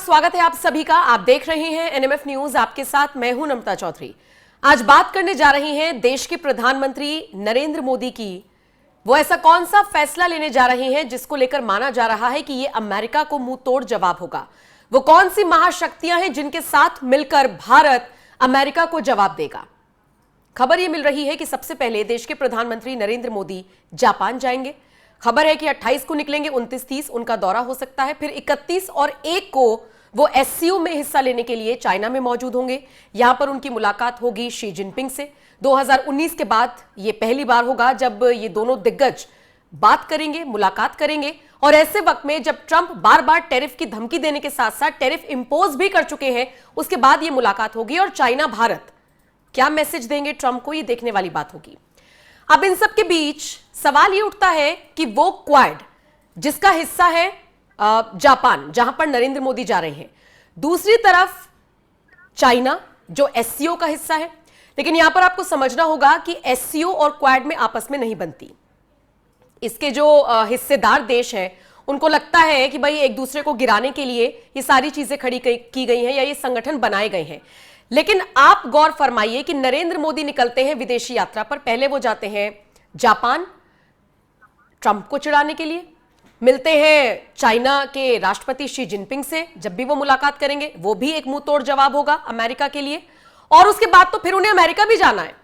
स्वागत है आप सभी का। आप देख रहे हैं एनएमएफ न्यूज, आपके साथ मैं हूं नम्रता चौधरी। आज बात करने जा रही हैं देश के प्रधानमंत्री नरेंद्र मोदी की। वो ऐसा कौन सा फैसला लेने जा रहे हैं जिसको लेकर माना जा रहा है कि ये अमेरिका को मुंह तोड़ जवाब होगा। वो कौन सी महाशक्तियां हैं जिनके साथ मिलकर भारत अमेरिका को जवाब देगा। खबर यह मिल रही है कि सबसे पहले देश के प्रधानमंत्री नरेंद्र मोदी जापान जाएंगे। खबर है कि 28 को निकलेंगे, 29-30 उनका दौरा हो सकता है। फिर 31 और 1 को वो एससीओ में हिस्सा लेने के लिए चाइना में मौजूद होंगे। यहां पर उनकी मुलाकात होगी शी जिनपिंग से। 2019 के बाद ये पहली बार होगा जब ये दोनों दिग्गज बात करेंगे, मुलाकात करेंगे। और ऐसे वक्त में जब ट्रंप बार बार टैरिफ की धमकी देने के साथ साथ टैरिफ इंपोज भी कर चुके हैं, उसके बाद ये मुलाकात होगी। और चाइना भारत क्या मैसेज देंगे ट्रंप को, ये देखने वाली बात होगी। अब इन सब के बीच सवाल ये उठता है कि वो क्वाड जिसका हिस्सा है जापान, जहां पर नरेंद्र मोदी जा रहे हैं, दूसरी तरफ चाइना जो एससीओ का हिस्सा है। लेकिन यहां पर आपको समझना होगा कि एससीओ और क्वाड में आपस में नहीं बनती। इसके जो हिस्सेदार देश हैं उनको लगता है कि भाई एक दूसरे को गिराने के लिए ये सारी चीजें खड़ी की गई हैं या ये संगठन बनाए गए हैं। लेकिन आप गौर फरमाइए कि नरेंद्र मोदी निकलते हैं विदेशी यात्रा पर। पहले वो जाते हैं जापान ट्रंप को चिढ़ाने के लिए, मिलते हैं चाइना के राष्ट्रपति शी जिनपिंग से। जब भी वो मुलाकात करेंगे वो भी एक मुंह तोड़ जवाब होगा अमेरिका के लिए। और उसके बाद तो फिर उन्हें अमेरिका भी जाना है।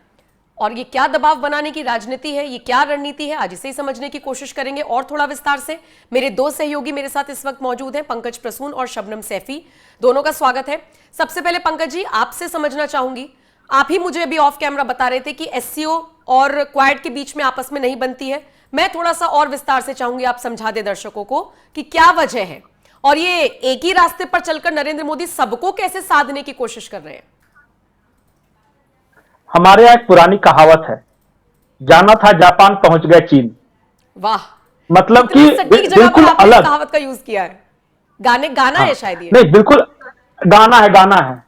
और ये क्या दबाव बनाने की राजनीति है, ये क्या रणनीति है, आज इसे ही समझने की कोशिश करेंगे और थोड़ा विस्तार से। मेरे दो सहयोगी मेरे साथ इस वक्त मौजूद हैं, पंकज प्रसून और शबनम सैफी। दोनों का स्वागत है। सबसे पहले पंकज जी, आपसे समझना चाहूंगी, आप ही मुझे अभी ऑफ कैमरा बता रहे थे कि एससीओ और क्वाड के बीच में आपस में नहीं बनती है। मैं थोड़ा सा और विस्तार से चाहूंगी आप समझा दे दर्शकों को कि क्या वजह है और ये एक ही रास्ते पर चलकर नरेंद्र मोदी सबको कैसे साधने की कोशिश कर रहे हैं। हमारे यहाँ एक पुरानी कहावत है, जाना था जापान पहुंच गए चीन। वाह, मतलब कि बिल्कुल अलग कहावत का यूज किया है। गाना है शायद ये। नहीं, बिल्कुल गाना है।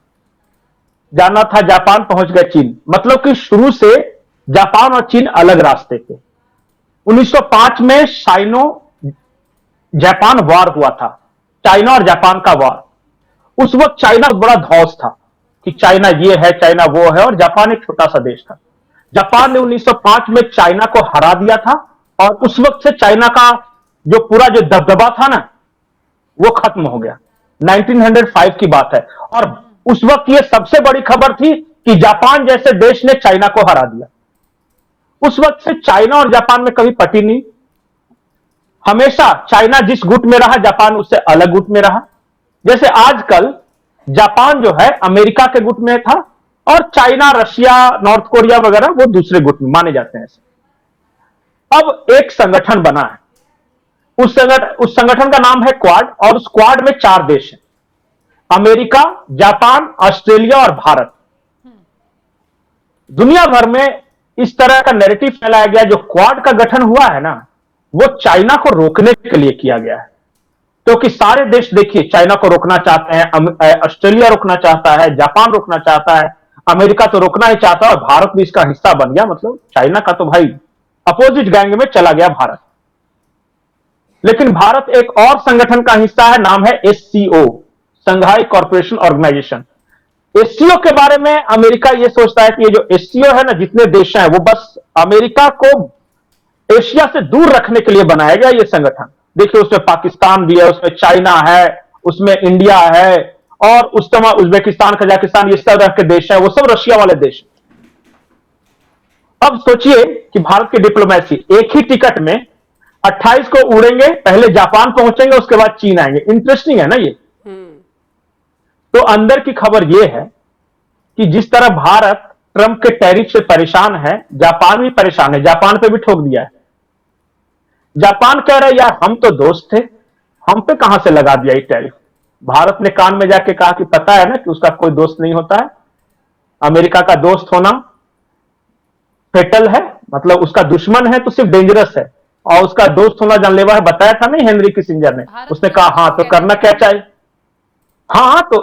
जाना था जापान पहुंच गए चीन, मतलब कि शुरू से जापान और चीन अलग रास्ते थे। 1905 में साइनो जापान वॉर हुआ था, चाइना और जापान का वॉर। उस वक्त चाइना बड़ा धौस था कि चाइना ये है, चाइना वो है, और जापान एक छोटा सा देश था। जापान ने 1905 में चाइना को हरा दिया था और उस वक्त से चाइना का जो पूरा जो दबदबा था ना, वो खत्म हो गया। 1905 की बात है। और उस वक्त ये सबसे बड़ी खबर थी कि जापान जैसे देश ने चाइना को हरा दिया। उस वक्त से चाइना और जापान में कभी पटी नहीं। हमेशा चाइना जिस गुट में रहा, जापान उससे अलग गुट में रहा। जैसे आजकल जापान जो है अमेरिका के गुट में था और चाइना, रशिया, नॉर्थ कोरिया वगैरह वो दूसरे गुट में माने जाते हैं। अब एक संगठन बना है, उस संगठन का नाम है क्वाड, और उस क्वाड में 4 देश हैं, अमेरिका, जापान, ऑस्ट्रेलिया और भारत। दुनिया भर में इस तरह का नैरेटिव फैलाया गया, जो क्वाड का गठन हुआ है ना, वो चाइना को रोकने के लिए किया गया है। क्योंकि सारे देश देखिए चाइना को रोकना चाहते हैं, ऑस्ट्रेलिया रोकना चाहता है, जापान रोकना चाहता है, अमेरिका तो रोकना ही चाहता है, और भारत भी इसका हिस्सा बन गया। मतलब चाइना का तो भाई अपोजिट गैंग में चला गया भारत। लेकिन भारत एक और संगठन का हिस्सा है, नाम है SCO, Shanghai corporation organisation. SCO के बारे में अमेरिका यह सोचता है कि ये जो एससीओ है ना, जितने देश हैं, वो बस अमेरिका को एशिया से दूर रखने के लिए बनाया गया ये संगठन। देखिए उसमें पाकिस्तान भी है, उसमें चाइना है, उसमें इंडिया है, और उस समय उज्बेकिस्तान, कजाकिस्तान, ये सब तरह के देश हैं, वो सब रशिया वाले देश। अब सोचिए कि भारत की डिप्लोमेसी एक ही टिकट में 28 को उड़ेंगे, पहले जापान पहुंचेंगे, उसके बाद चीन आएंगे। इंटरेस्टिंग है ना ये। तो अंदर की खबर यह है कि जिस तरह भारत ट्रंप के टैरिफ से परेशान है, जापान भी परेशान है, जापान पे भी ठोक दिया है। जापान कह रहा है यार हम तो दोस्त थे, हम पे कहां से लगा दिया ये टैरिफ। भारत ने कान में जाके कहा कि पता है ना कि उसका कोई दोस्त नहीं होता है, अमेरिका का दोस्त होना फेटल है, मतलब उसका दुश्मन है तो सिर्फ डेंजरस है, और उसका दोस्त होना जानलेवा है। बताया था नहीं हेनरी किसिंजर ने, उसने कहा हाँ तो करना क्या चाहिए। हाँ तो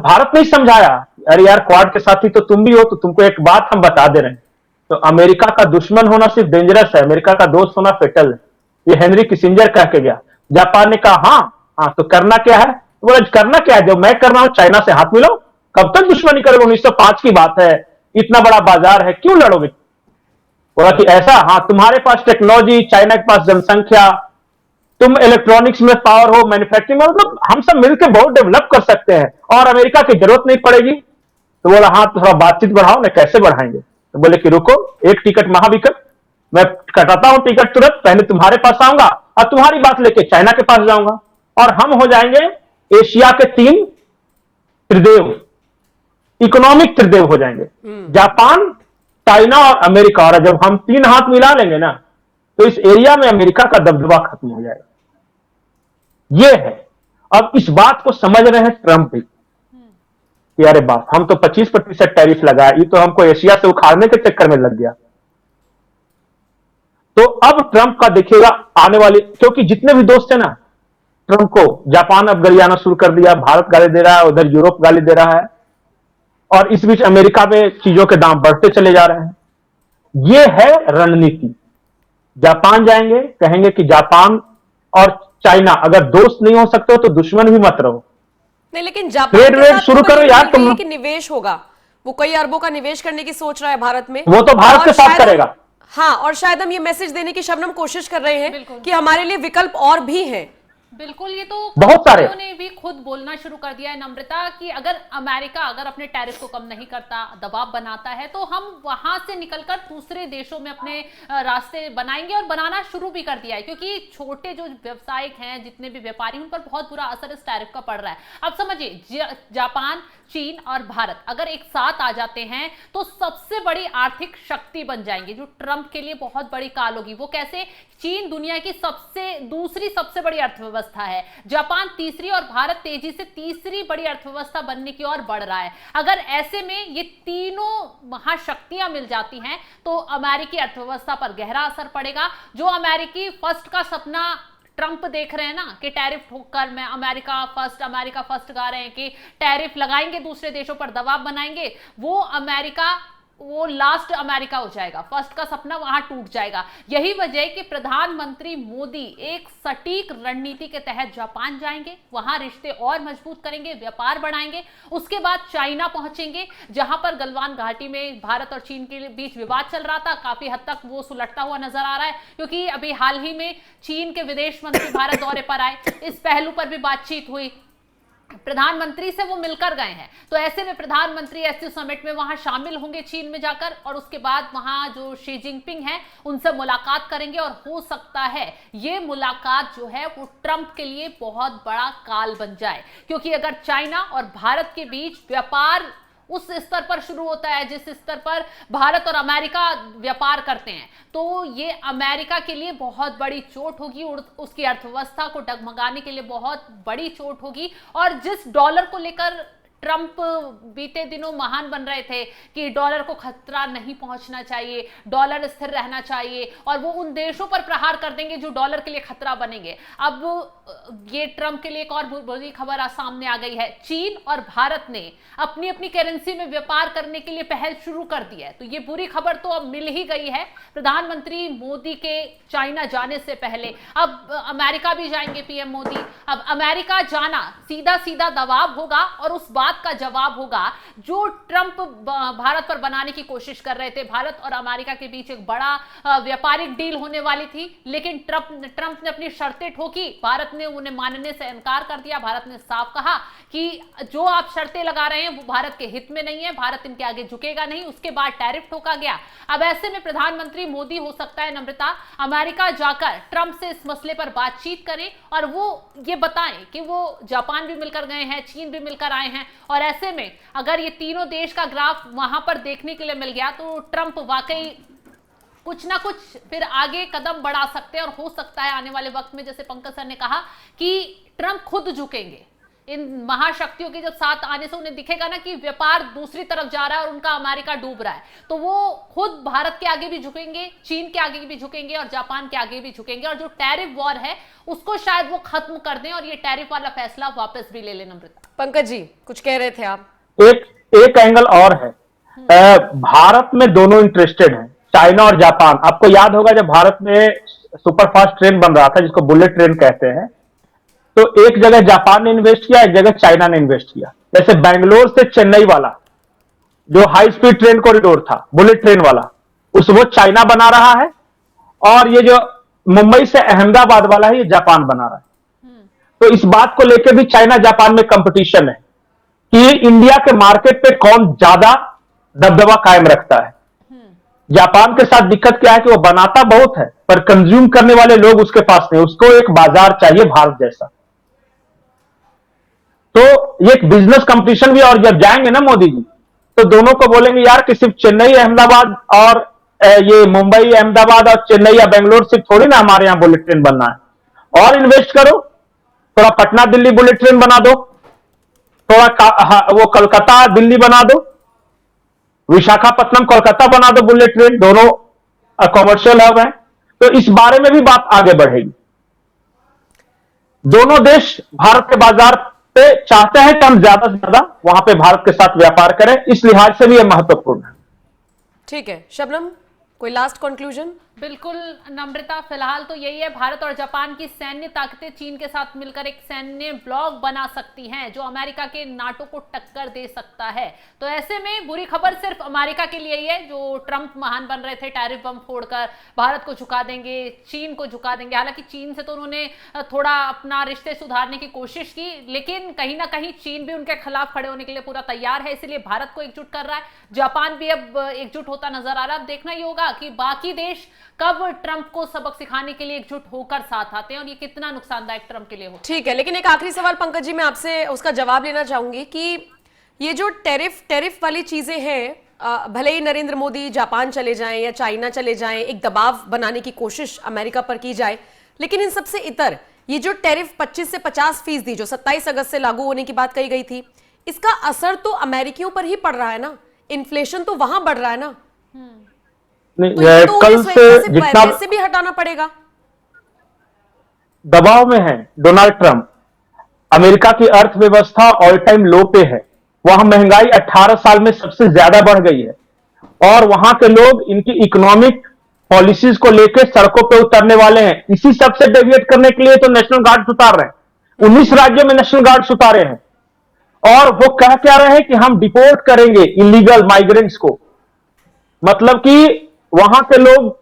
भारत ने ही समझाया, अरे यार क्वाड के साथी तो तुम भी हो, तो तुमको एक बात हम बता दे रहे हैं, तो अमेरिका का दुश्मन होना सिर्फ डेंजरस है, अमेरिका का दोस्त होना फेटल है। ये हेनरी किसिंजर कह के गया। जापान ने कहा हाँ तो करना क्या है, तो बोला करना क्या है, जो मैं कर रहा हूं चाइना से हाथ मिलाओ, कब तक दुश्मनी करोगे, 1905 की बात है, इतना बड़ा बाजार है, क्यों लड़ोगे। बोला कि ऐसा, हाँ तुम्हारे पास टेक्नोलॉजी, चाइना के पास जनसंख्या, तुम इलेक्ट्रॉनिक्स में पावर हो, मैन्युफैक्चरिंग में, मतलब हम सब मिलकर बहुत डेवलप कर सकते हैं और अमेरिका की जरूरत नहीं पड़ेगी। तो बोला हाँ थोड़ा बातचीत बढ़ाओ ना, कैसे बढ़ाएंगे। तो बोले कि रुको, एक टिकट महाविकट, मैं कटाता हूं टिकट तुरंत, पहले तुम्हारे पास आऊंगा और तुम्हारी बात लेके चाइना के पास जाऊंगा और हम हो जाएंगे एशिया के 3 त्रिदेव, इकोनॉमिक त्रिदेव हो जाएंगे, जापान, चाइना और अमेरिका। और जब हम 3 हाथ मिला लेंगे ना, तो इस एरिया में अमेरिका का दबदबा खत्म हो जाएगा। यह है। अब इस बात को समझ रहे हैं ट्रंप भी कि अरे बाप, हम तो 25% टैरिफ लगाए, ये तो हमको एशिया से उखाड़ने के चक्कर में लग गया। तो अब ट्रंप का देखिएगा आने वाली, क्योंकि जितने भी दोस्त हैं ना ट्रंप को, जापान अब गरियाना शुरू कर दिया, भारत गाली दे रहा है, उधर यूरोप गाली दे रहा है, और इस बीच अमेरिका में चीजों के दाम बढ़ते चले जा रहे हैं। यह है रणनीति। जापान जाएंगे, कहेंगे कि जापान और चाइना अगर दोस्त नहीं हो सकते हो तो दुश्मन भी मत रहो, नहीं, लेकिन जापान ट्रेड के वेड साथ शुरू तो करो ये यार भी तुम। कि निवेश होगा, वो कई अरबों का निवेश करने की सोच रहा है भारत में। वो तो भारत और के साथ शायद करेगा। हाँ, और शायद हम ये मैसेज देने की शबनम कोशिश कर रहे हैं बिल्कुल। कि हमारे लिए विकल्प और भी हैं। बिल्कुल, ये तो बहुत सारे ने भी खुद बोलना शुरू कर दिया है नम्रता कि अगर अमेरिका अगर अपने टैरिफ को कम नहीं करता, दबाव बनाता है, तो हम वहां से निकलकर दूसरे देशों में अपने रास्ते बनाएंगे और बनाना शुरू भी कर दिया है, क्योंकि छोटे जो व्यवसायिक हैं, जितने भी व्यापारी, उन पर बहुत बुरा असर इस टैरिफ का पड़ रहा है। अब समझिए, जापान, चीन और भारत अगर एक साथ आ जाते हैं तो सबसे बड़ी आर्थिक शक्ति बन जाएंगे, जो ट्रंप के लिए बहुत बड़ी काल होगी। वो कैसे? चीन दुनिया की दूसरी सबसे बड़ी अर्थव्यवस्था है, जापान तीसरी और भारत तेजी से तीसरी बड़ी अर्थव्यवस्था बनने की ओर बढ़ रहा है। अगर ऐसे में ये तीनों महाशक्तियां मिल जाती हैं तो अमेरिकी अर्थव्यवस्था पर गहरा असर पड़ेगा। जो अमेरिकी फर्स्ट का सपना ट्रंप देख रहे हैं ना, कि टैरिफ ठोककर मैं अमेरिका फर्स्ट गा रहे हैं कि टैरिफ लगाएंगे, दूसरे देशों पर दबाव बनाएंगे, वो लास्ट अमेरिका हो जाएगा, फर्स्ट का सपना वहां टूट जाएगा। यही वजह है कि प्रधानमंत्री मोदी एक सटीक रणनीति के तहत जापान जाएंगे, वहां रिश्ते और मजबूत करेंगे, व्यापार बढ़ाएंगे, उसके बाद चाइना पहुंचेंगे, जहां पर गलवान घाटी में भारत और चीन के बीच विवाद चल रहा था, काफी हद तक वो सुलटता हुआ नजर आ रहा है, क्योंकि अभी हाल ही में चीन के विदेश मंत्री भारत दौरे पर आए, इस पहलू पर भी बातचीत हुई, प्रधानमंत्री से वो मिलकर गए हैं। तो ऐसे में प्रधानमंत्री एससीओ समिट में वहां शामिल होंगे चीन में जाकर, और उसके बाद वहां जो शी जिनपिंग है उनसे मुलाकात करेंगे, और हो सकता है ये मुलाकात जो है वो ट्रंप के लिए बहुत बड़ा काल बन जाए, क्योंकि अगर चाइना और भारत के बीच व्यापार उस स्तर पर शुरू होता है जिस स्तर पर भारत और अमेरिका व्यापार करते हैं, तो ये अमेरिका के लिए बहुत बड़ी चोट होगी, उसकी अर्थव्यवस्था को डगमगाने के लिए बहुत बड़ी चोट होगी। और जिस डॉलर को लेकर ट्रंप बीते दिनों महान बन रहे थे कि डॉलर को खतरा नहीं पहुंचना चाहिए, डॉलर स्थिर रहना चाहिए, और वो उन देशों पर प्रहार कर देंगे जो डॉलर के लिए खतरा बनेंगे। अब ये ट्रंप के लिए एक और बुरी खबर सामने आ गई है, चीन और भारत ने अपनी अपनी करेंसी में व्यापार करने के लिए पहल शुरू कर दी है। तो ये बुरी खबर तो अब मिल ही गई है। प्रधानमंत्री मोदी के चाइना जाने से पहले अब अमेरिका भी जाएंगे पीएम मोदी। अब अमेरिका जाना सीधा सीधा दबाव होगा, और उस बात का जवाब होगा जो ट्रंप भारत पर बनाने की कोशिश कर रहे थे। भारत और अमेरिका के बीच एक बड़ा व्यापारिक डील होने वाली थी, लेकिन ट्रंप ने अपनी शर्तें ठोकी, भारत ने उन्हें मानने से इनकार कर दिया। भारत ने साफ कहा कि जो आप शर्तें लगा रहे हैं वो भारत के हित में नहीं है, भारत इनके आगे झुकेगा नहीं। उसके बाद टैरिफ ठोका गया। अब ऐसे में प्रधानमंत्री मोदी हो सकता है नम्रता अमेरिका जाकर ट्रंप से इस मसले पर बातचीत करें, और वो ये बताएं कि वो जापान भी मिलकर गए हैं, चीन भी मिलकर आए हैं, और ऐसे में अगर ये तीनों देश का ग्राफ वहां पर देखने के लिए मिल गया तो ट्रंप वाकई कुछ ना कुछ फिर आगे कदम बढ़ा सकते हैं। और हो सकता है आने वाले वक्त में, जैसे पंकज सर ने कहा, कि ट्रंप खुद झुकेंगे। इन महाशक्तियों के जब साथ आने से उन्हें दिखेगा ना कि व्यापार दूसरी तरफ जा रहा है और उनका अमेरिका डूब रहा है, तो वो खुद भारत के आगे भी झुकेंगे, चीन के आगे भी झुकेंगे और जापान के आगे भी झुकेंगे, और जो टैरिफ वॉर है उसको शायद वो खत्म कर दें और ये टैरिफ वाला फैसला वापस भी ले लें। नम्रता, पंकज जी कुछ कह रहे थे आप? एक एंगल और है, भारत में दोनों इंटरेस्टेड हैं, चाइना और जापान। आपको याद होगा जब भारत में सुपरफास्ट ट्रेन बन रहा था जिसको बुलेट ट्रेन कहते हैं, तो एक जगह जापान ने इन्वेस्ट किया, एक जगह चाइना ने इन्वेस्ट किया। जैसे बैंगलोर से चेन्नई वाला जो हाई स्पीड ट्रेन कॉरिडोर था, बुलेट ट्रेन वाला, वो चाइना बना रहा है, और ये जो मुंबई से अहमदाबाद वाला है, ये जापान बना रहा है। तो इस बात को लेकर भी चाइना जापान में कंपटीशन है कि इंडिया के मार्केट पे कौन ज्यादा दबदबा कायम रखता है। जापान के साथ दिक्कत क्या है कि वो बनाता बहुत है पर कंज्यूम करने वाले लोग उसके पास नहीं, उसको एक बाजार चाहिए भारत जैसा। तो ये एक बिजनेस कंपटीशन भी, और जब जाएंगे ना मोदी जी तो दोनों को बोलेंगे यार कि सिर्फ चेन्नई अहमदाबाद और ये मुंबई अहमदाबाद और चेन्नई या बेंगलोर सिर्फ थोड़ी ना हमारे यहां बुलेट ट्रेन बनना है, और इन्वेस्ट करो, थोड़ा पटना दिल्ली बुलेट ट्रेन बना दो, थोड़ा वो कोलकाता दिल्ली बना दो, विशाखापट्टनम कोलकाता बना दो बुलेट ट्रेन, दोनों कॉमर्शियल हब है। तो इस बारे में भी बात आगे बढ़ेगी। दोनों देश भारत के बाजार पे चाहते हैं कि हम ज्यादा से ज्यादा वहां पे भारत के साथ व्यापार करें, इस लिहाज से भी यह महत्वपूर्ण है। ठीक है शबनम, कोई लास्ट कंक्लूजन? बिल्कुल नम्रता, फिलहाल तो यही है, भारत और जापान की सैन्य ताकतें चीन के साथ मिलकर एक सैन्य ब्लॉक बना सकती हैं जो अमेरिका के नाटो को टक्कर दे सकता है। तो ऐसे में बुरी खबर सिर्फ अमेरिका के लिए ही है, जो ट्रंप महान बन रहे थे टैरिफ बम फोड़कर भारत को झुका देंगे, चीन को झुका देंगे। हालांकि चीन से तो उन्होंने थोड़ा अपना रिश्ते सुधारने की कोशिश की, लेकिन कहीं ना कहीं चीन भी उनके खिलाफ खड़े होने के लिए पूरा तैयार है, इसलिए भारत को एकजुट कर रहा है। जापान भी अब एकजुट होता नजर आ रहा है। अब देखना ही होगा कि बाकी देश कब ट्रंप को सबक सिखाने के लिए एकजुट होकर साथ आते हैं और ये कितना नुकसानदायक ट्रंप के लिए हो। ठीक है, लेकिन एक आखिरी सवाल पंकज जी मैं आपसे उसका जवाब लेना चाहूंगी कि ये जो टैरिफ वाली चीजें हैं, भले ही नरेंद्र मोदी जापान चले जाएं या चाइना चले जाएं, एक दबाव बनाने की कोशिश अमेरिका पर की जाए, लेकिन इन सबसे इतर ये जो टैरिफ 25 से 50% जो 27 अगस्त से लागू होने की बात कही गई थी, इसका असर तो अमेरिकियों पर ही पड़ रहा है ना, इन्फ्लेशन तो वहां बढ़ रहा है ना। नहीं, तो कल से जितना वैसे भी हटाना पड़ेगा। दबाव में है डोनाल्ड ट्रंप, अमेरिका की अर्थव्यवस्था ऑल टाइम लो पे है, वहां महंगाई 18 साल में सबसे ज्यादा बढ़ गई है, और वहां के लोग इनकी इकोनॉमिक पॉलिसीज को लेकर सड़कों पे उतरने वाले हैं। इसी सबसे डेविएट करने के लिए तो नेशनल गार्ड्स उतार रहे हैं, 19 राज्यों में नेशनल गार्ड्स उतारे हैं, और वो कह क्या रहे हैं कि हम डिपोर्ट करेंगे इलीगल माइग्रेंट्स को। मतलब कि वहां के लोग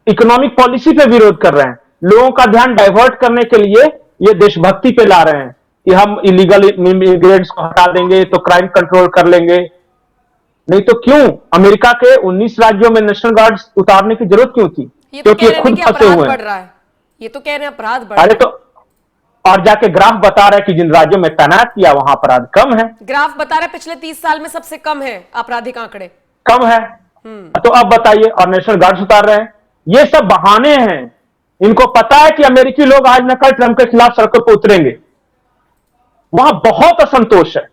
इकोनॉमिक पॉलिसी पे विरोध कर रहे हैं, लोगों का ध्यान डाइवर्ट करने के लिए ये देशभक्ति पे ला रहे हैं कि हम इलीगल इमिग्रेंट्स को हटा देंगे तो क्राइम कंट्रोल कर लेंगे। नहीं तो क्यों अमेरिका के 19 राज्यों में नेशनल गार्ड्स उतारने की जरूरत क्यों थी? ये तो क्योंकि खुद फंसे हुए बढ़ रहा है, ये तो कह रहे हैं अपराध बढ़ रहा अरे है। तो और जाके ग्राफ बता रहा है कि जिन राज्यों में तैनात किया वहां अपराध कम है। ग्राफ बता रहे पिछले 30 साल में सबसे कम है आपराधिक आंकड़े, कम है। तो अब बताइए, और नेशनल गार्ड्स उतार रहे हैं। ये सब बहाने हैं, इनको पता है कि अमेरिकी लोग आज न कल ट्रंप के खिलाफ सड़कों पर उतरेंगे। वहां बहुत असंतोष है,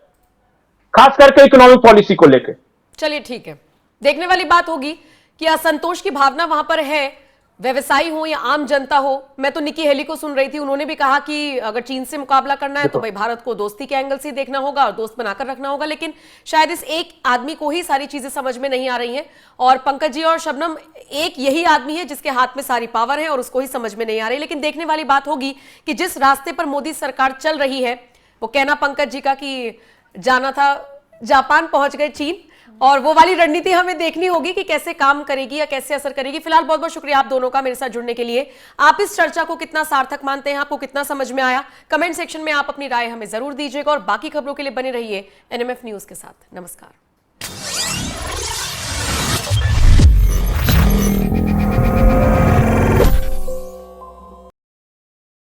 खास करके इकोनॉमिक पॉलिसी को लेकर। चलिए ठीक है, देखने वाली बात होगी कि असंतोष की भावना वहां पर है, व्यवसायी हो या आम जनता हो। मैं तो निकी हेली को सुन रही थी, उन्होंने भी कहा कि अगर चीन से मुकाबला करना है तो भाई भारत को दोस्ती के एंगल से देखना होगा और दोस्त बनाकर रखना होगा, लेकिन शायद इस एक आदमी को ही सारी चीजें समझ में नहीं आ रही हैं। और पंकज जी और शबनम, एक यही आदमी है जिसके हाथ में सारी पावर है और उसको ही समझ में नहीं आ रही। लेकिन देखने वाली बात होगी कि जिस रास्ते पर मोदी सरकार चल रही है, वो कहना पंकज जी का कि जाना था जापान पहुंच गए चीन, और वो वाली रणनीति हमें देखनी होगी कि कैसे काम करेगी या कैसे असर करेगी। फिलहाल बहुत बहुत शुक्रिया आप दोनों का मेरे साथ जुड़ने के लिए। आप इस चर्चा को कितना सार्थक मानते हैं, आपको कितना समझ में आया, कमेंट सेक्शन में आप अपनी राय हमें जरूर दीजिएगा, और बाकी खबरों के लिए बने रहिए एनएमएफ न्यूज के साथ। नमस्कार।